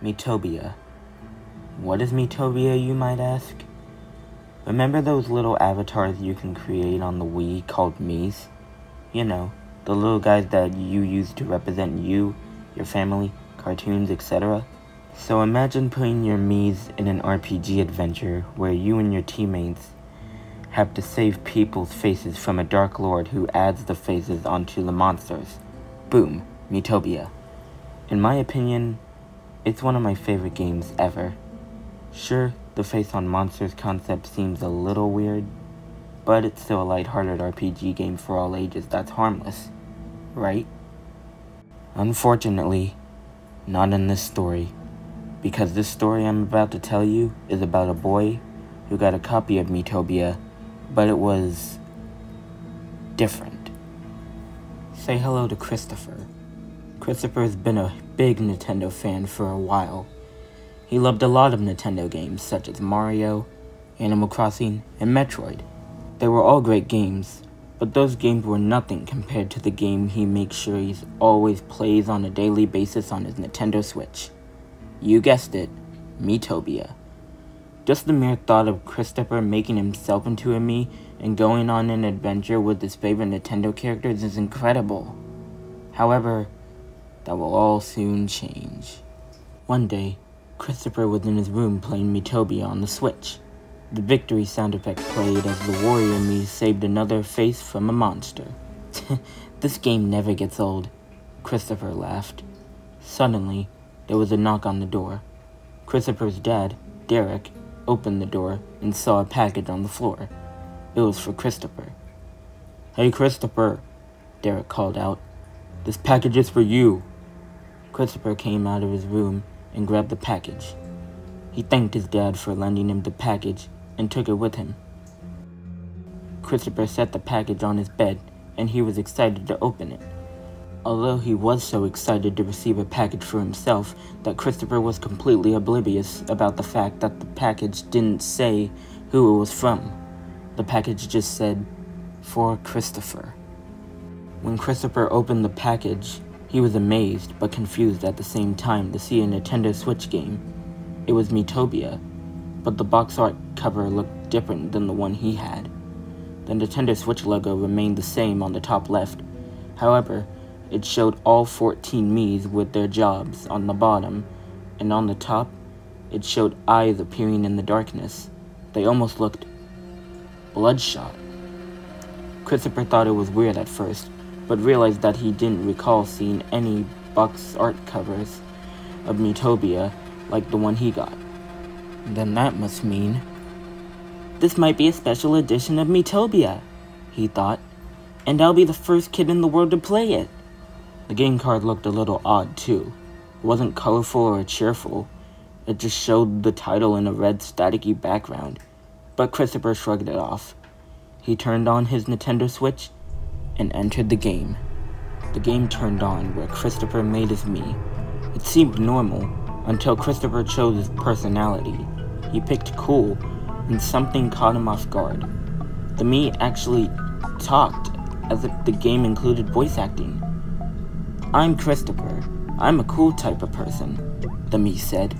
Miitopia. What is Miitopia, you might ask? Remember those little avatars you can create on the Wii called Miis? You know, the little guys that you use to represent you, your family, cartoons, etc. So imagine putting your Miis in an RPG adventure where you and your teammates have to save people's faces from a dark lord who adds the faces onto the monsters. Boom, Miitopia. In my opinion, it's one of my favorite games ever. Sure, the face on monsters concept seems a little weird, but it's still a lighthearted RPG game for all ages that's harmless, right? Unfortunately, not in this story, because this story I'm about to tell you is about a boy who got a copy of Miitopia, but it was different. Say hello to Christopher. Christopher's been a big Nintendo fan for a while. He loved a lot of Nintendo games such as Mario, Animal Crossing, and Metroid. They were all great games, but those games were nothing compared to the game he makes sure he always plays on a daily basis on his Nintendo Switch. You guessed it, Miitopia. Just the mere thought of Christopher making himself into a Mii and going on an adventure with his favorite Nintendo characters is incredible. However, that will all soon change. One day, Christopher was in his room playing Miitopia on the Switch. The victory sound effect played as the warrior Mii saved another face from a monster. This game never gets old, Christopher laughed. Suddenly, there was a knock on the door. Christopher's dad, Derek, opened the door and saw a package on the floor. It was for Christopher. "Hey Christopher," Derek called out. "This package is for you." Christopher came out of his room and grabbed the package. He thanked his dad for lending him the package and took it with him. Christopher set the package on his bed and he was excited to open it. Although he was so excited to receive a package for himself that Christopher was completely oblivious about the fact that the package didn't say who it was from. The package just said, "For Christopher." When Christopher opened the package, he was amazed but confused at the same time to see a Nintendo Switch game. It was Miitopia, but the box art cover looked different than the one he had. The Nintendo Switch logo remained the same on the top left. However, it showed all 14 Miis with their jobs on the bottom, and on the top, it showed eyes appearing in the darkness. They almost looked bloodshot. Christopher thought it was weird at first, but realized that he didn't recall seeing any box art covers of Miitopia like the one he got. Then that must mean, "This might be a special edition of Miitopia," he thought, "and I'll be the first kid in the world to play it." The game card looked a little odd too. It wasn't colorful or cheerful. It just showed the title in a red staticky background. But Christopher shrugged it off. He turned on his Nintendo Switch and entered the game. The game turned on where Christopher made his Mii. It seemed normal until Christopher chose his personality. He picked cool, and something caught him off guard. The Mii actually talked as if the game included voice acting. "I'm Christopher. I'm a cool type of person," the Mii said.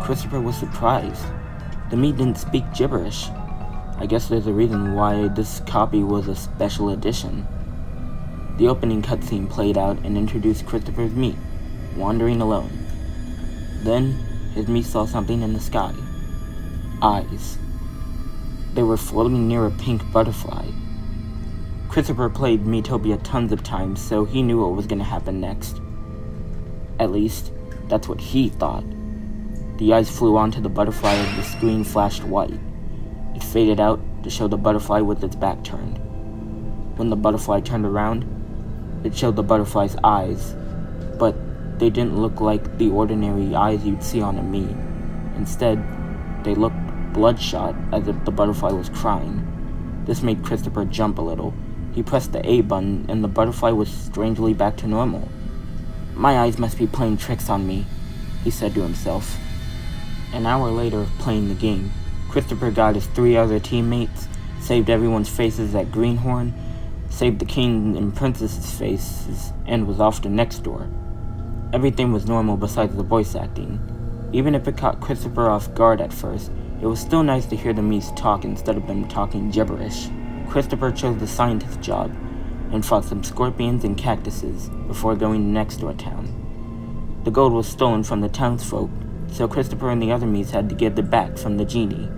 Christopher was surprised. The Mii didn't speak gibberish. I guess there's a reason why this copy was a special edition. The opening cutscene played out and introduced Christopher's Mii, wandering alone. Then, his Mii saw something in the sky. Eyes. They were floating near a pink butterfly. Christopher played Miitopia tons of times, so he knew what was going to happen next. At least, that's what he thought. The eyes flew onto the butterfly as the screen flashed white. It faded out to show the butterfly with its back turned. When the butterfly turned around, it showed the butterfly's eyes, but they didn't look like the ordinary eyes you'd see on a Mii. Instead, they looked bloodshot, as if the butterfly was crying. This made Christopher jump a little. He pressed the A button, and the butterfly was strangely back to normal. "My eyes must be playing tricks on me," he said to himself. An hour later of playing the game, Christopher got his 3 other teammates, saved everyone's faces at Greenhorn, saved the king and princess's faces, and was off to next door. Everything was normal besides the voice acting. Even if it caught Christopher off guard at first, it was still nice to hear the Miis talk instead of them talking gibberish. Christopher chose the scientist job and fought some scorpions and cactuses before going to next door town. The gold was stolen from the townsfolk, so Christopher and the other Miis had to get it back from the genie.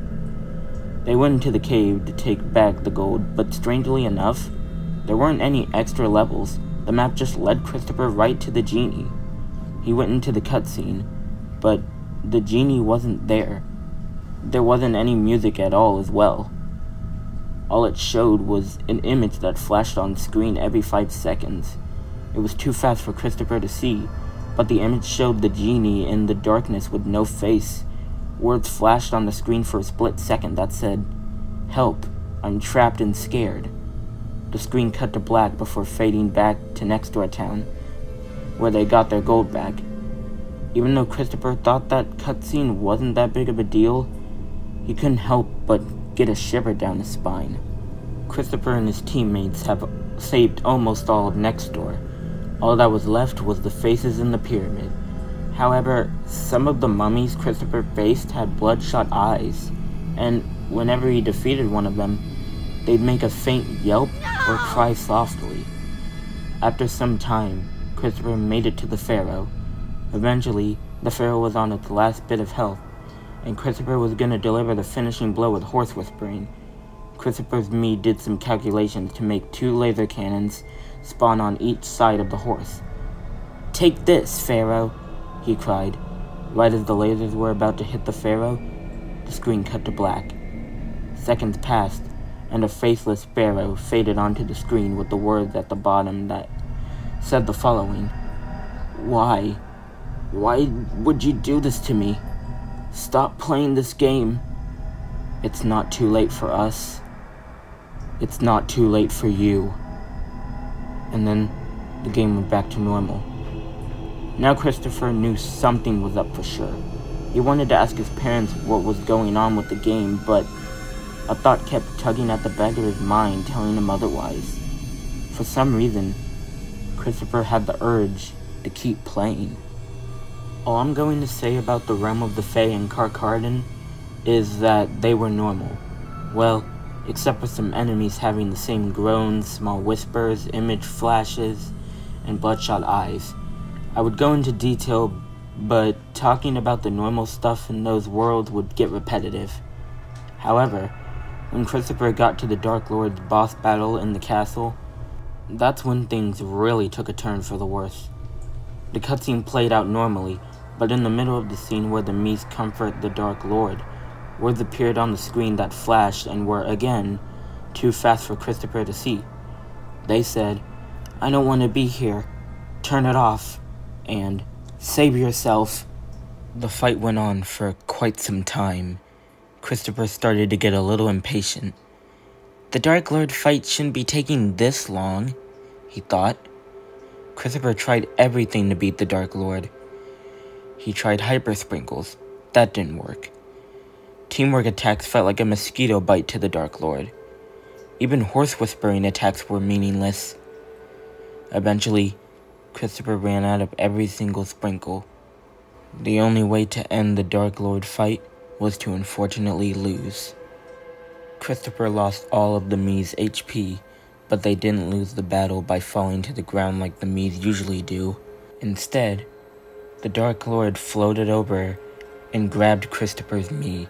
They went into the cave to take back the gold, but strangely enough, there weren't any extra levels. The map just led Christopher right to the genie. He went into the cutscene, but the genie wasn't there. There wasn't any music at all as well. All it showed was an image that flashed on screen every 5 seconds. It was too fast for Christopher to see, but the image showed the genie in the darkness with no face. Words flashed on the screen for a split second that said, "Help, I'm trapped and scared." The screen cut to black before fading back to next door town, where they got their gold back. Even though Christopher thought that cutscene wasn't that big of a deal, he couldn't help but get a shiver down his spine. Christopher and his teammates have saved almost all of next door. All that was left was the faces in the pyramid. However, some of the mummies Christopher faced had bloodshot eyes, and whenever he defeated one of them, they'd make a faint yelp or cry softly. After some time, Christopher made it to the Pharaoh. Eventually, the Pharaoh was on its last bit of health, and Christopher was going to deliver the finishing blow with horse whispering. Christopher's Mii did some calculations to make 2 laser cannons spawn on each side of the horse. "Take this, Pharaoh," he cried. Right as the lasers were about to hit the Pharaoh, the screen cut to black. Seconds passed, and a faceless Pharaoh faded onto the screen with the words at the bottom that said the following: Why would you do this to me? Stop playing this game. It's not too late for us. It's not too late for you." And then the game went back to normal. Now Christopher knew something was up for sure. He wanted to ask his parents what was going on with the game, but a thought kept tugging at the back of his mind, telling him otherwise. For some reason, Christopher had the urge to keep playing. All I'm going to say about the realm of the Fae and Carcarden is that they were normal. Well, except for some enemies having the same groans, small whispers, image flashes, and bloodshot eyes. I would go into detail, but talking about the normal stuff in those worlds would get repetitive. However, when Christopher got to the Dark Lord's boss battle in the castle, that's when things really took a turn for the worse. The cutscene played out normally, but in the middle of the scene where the Miis comfort the Dark Lord, words appeared on the screen that flashed and were, again, too fast for Christopher to see. They said, "I don't want to be here. Turn it off." And, "Save yourself." The fight went on for quite some time. Christopher started to get a little impatient. The Dark Lord fight shouldn't be taking this long, he thought. Christopher tried everything to beat the Dark Lord. He tried hyper sprinkles. That didn't work. Teamwork attacks felt like a mosquito bite to the Dark Lord. Even horse whispering attacks were meaningless. Eventually, Christopher ran out of every single sprinkle. The only way to end the Dark Lord fight was to unfortunately lose. Christopher lost all of the Mii's HP, but they didn't lose the battle by falling to the ground like the Miis usually do. Instead, the Dark Lord floated over and grabbed Christopher's Mii.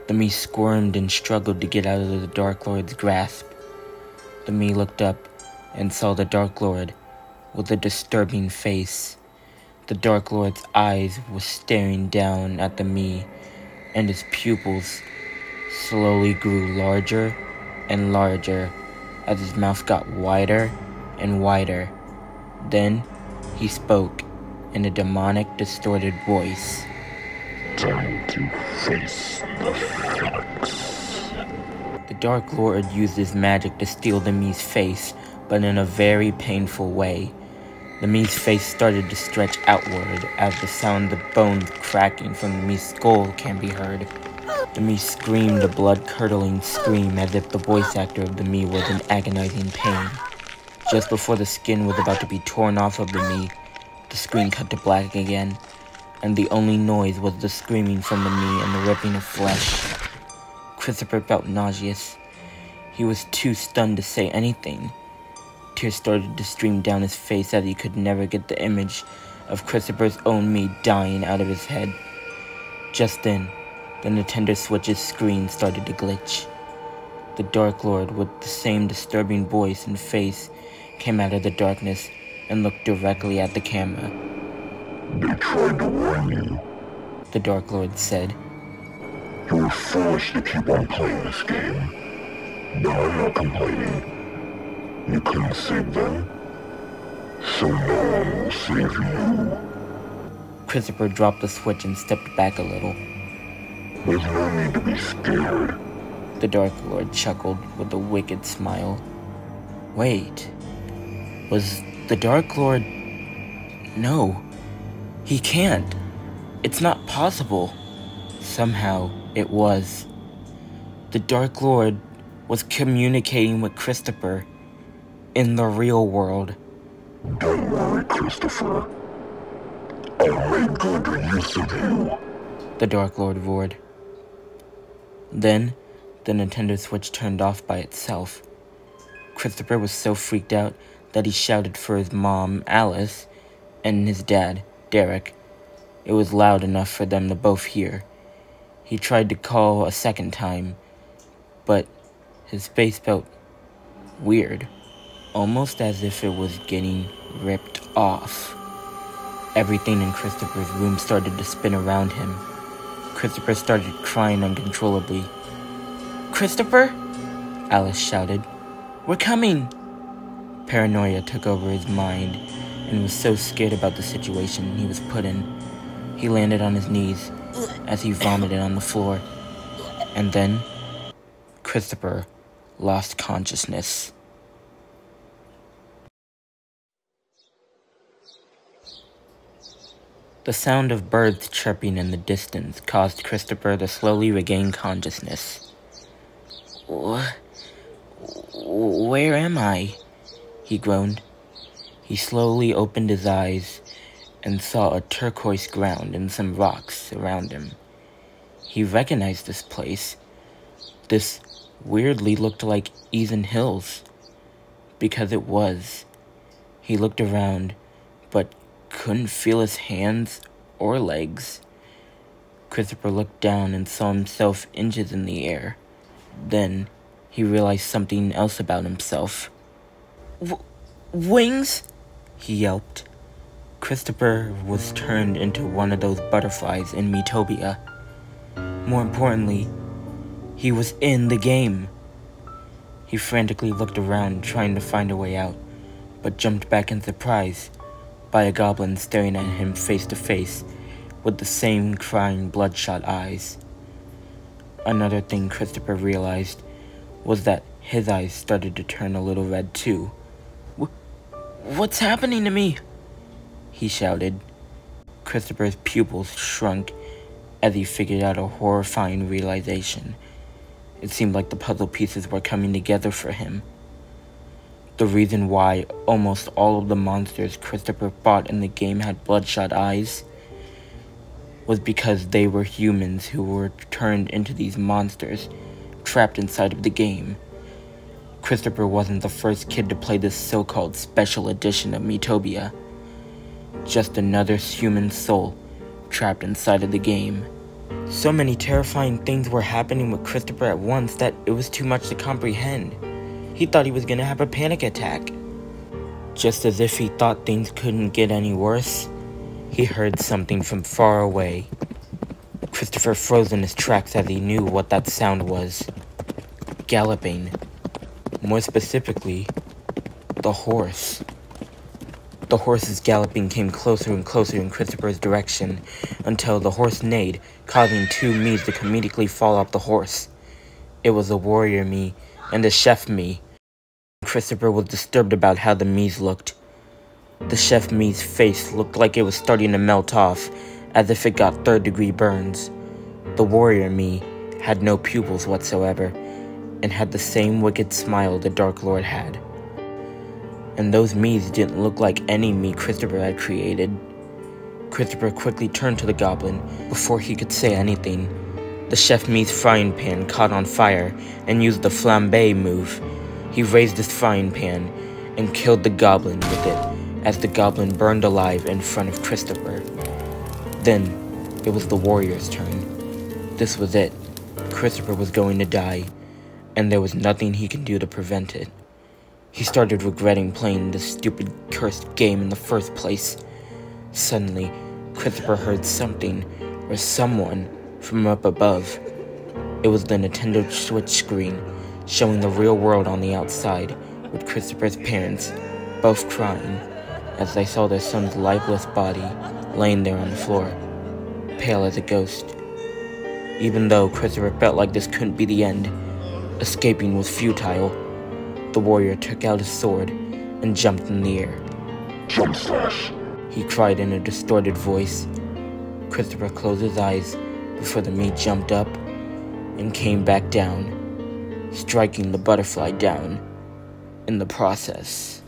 The Mii squirmed and struggled to get out of the Dark Lord's grasp. The Mii looked up and saw the Dark Lord with a disturbing face. The Dark Lord's eyes were staring down at the Mii, and his pupils slowly grew larger and larger as his mouth got wider and wider. Then he spoke in a demonic, distorted voice. "Time to face the facts." The Dark Lord used his magic to steal the Mii's face, but in a very painful way. The Mii's face started to stretch outward as the sound of bones cracking from the Mii's skull can be heard. The Mii screamed a blood-curdling scream as if the voice actor of the Mii was in agonizing pain. Just before the skin was about to be torn off of the Mii, the screen cut to black again. and the only noise was the screaming from the Mii and the ripping of flesh. Christopher felt nauseous. He was too stunned to say anything. Tears started to stream down his face as he could never get the image of Christopher's own Mii dying out of his head. Just then, the Nintendo Switch's screen started to glitch. The Dark Lord, with the same disturbing voice and face, came out of the darkness and looked directly at the camera. They tried to warn you. The Dark Lord said. You were foolish to keep on playing this game. But I'm not complaining. You couldn't save them, so no one will save you. Christopher dropped the Switch and stepped back a little. There's no need to be scared. The Dark Lord chuckled with a wicked smile. Wait, was the Dark Lord... No, he can't. It's not possible. Somehow, it was. The Dark Lord was communicating with Christopher in the real world. Don't worry, Christopher. I'll make good use of you. The Dark Lord roared. Then, the Nintendo Switch turned off by itself. Christopher was so freaked out that he shouted for his mom, Alice, and his dad, Derek. It was loud enough for them to both hear. He tried to call a second time, but his face felt weird, almost as if it was getting ripped off. Everything in Christopher's room started to spin around him. Christopher started crying uncontrollably. "Christopher?" Alice shouted. "We're coming!" Paranoia took over his mind and was so scared about the situation he was put in. He landed on his knees as he vomited on the floor. And then, Christopher lost consciousness. The sound of birds chirping in the distance caused Christopher to slowly regain consciousness. Where am I? He groaned. He slowly opened his eyes and saw a turquoise ground and some rocks around him. He recognized this place. This weirdly looked like Eason Hills, because it was. He looked around, but couldn't feel his hands or legs. Christopher looked down and saw himself inches in the air. Then, he realized something else about himself. Wings? He yelped. Christopher was turned into one of those butterflies in Miitopia. More importantly, he was in the game. He frantically looked around, trying to find a way out, but jumped back in surprise by a goblin staring at him face to face with the same crying bloodshot eyes. Another thing Christopher realized was that his eyes started to turn a little red too. What's happening to me? He shouted. Christopher's pupils shrunk as he figured out a horrifying realization. It seemed like the puzzle pieces were coming together for him. The reason why almost all of the monsters Christopher fought in the game had bloodshot eyes was because they were humans who were turned into these monsters, trapped inside of the game. Christopher wasn't the first kid to play this so-called special edition of Miitopia. Just another human soul trapped inside of the game. So many terrifying things were happening with Christopher at once that it was too much to comprehend. He thought he was gonna have a panic attack. Just as if he thought things couldn't get any worse, he heard something from far away. Christopher froze in his tracks as he knew what that sound was. Galloping. More specifically, the horse. The horse's galloping came closer and closer in Christopher's direction until the horse neighed, causing two Miis to comedically fall off the horse. It was a warrior Mii and a chef Mii. Christopher was disturbed about how the Miis looked. The chef Mii's face looked like it was starting to melt off, as if it got third-degree burns. The warrior Mii had no pupils whatsoever, and had the same wicked smile the Dark Lord had. And those Miis didn't look like any Mii Christopher had created. Christopher quickly turned to the goblin before he could say anything. The chef Meat's frying pan caught on fire and used the flambe move. He raised his frying pan and killed the goblin with it as the goblin burned alive in front of Christopher. Then, it was the warrior's turn. This was it. Christopher was going to die, and there was nothing he could do to prevent it. He started regretting playing this stupid, cursed game in the first place. Suddenly, Christopher heard something, or someone, from up above. It was the Nintendo Switch screen, showing the real world on the outside, with Christopher's parents, both crying, as they saw their son's lifeless body laying there on the floor, pale as a ghost. Even though Christopher felt like this couldn't be the end, escaping was futile. The warrior took out his sword and jumped in the air. Jump slash! He cried in a distorted voice. Christopher closed his eyes before the meat jumped up and came back down, striking the butterfly down in the process.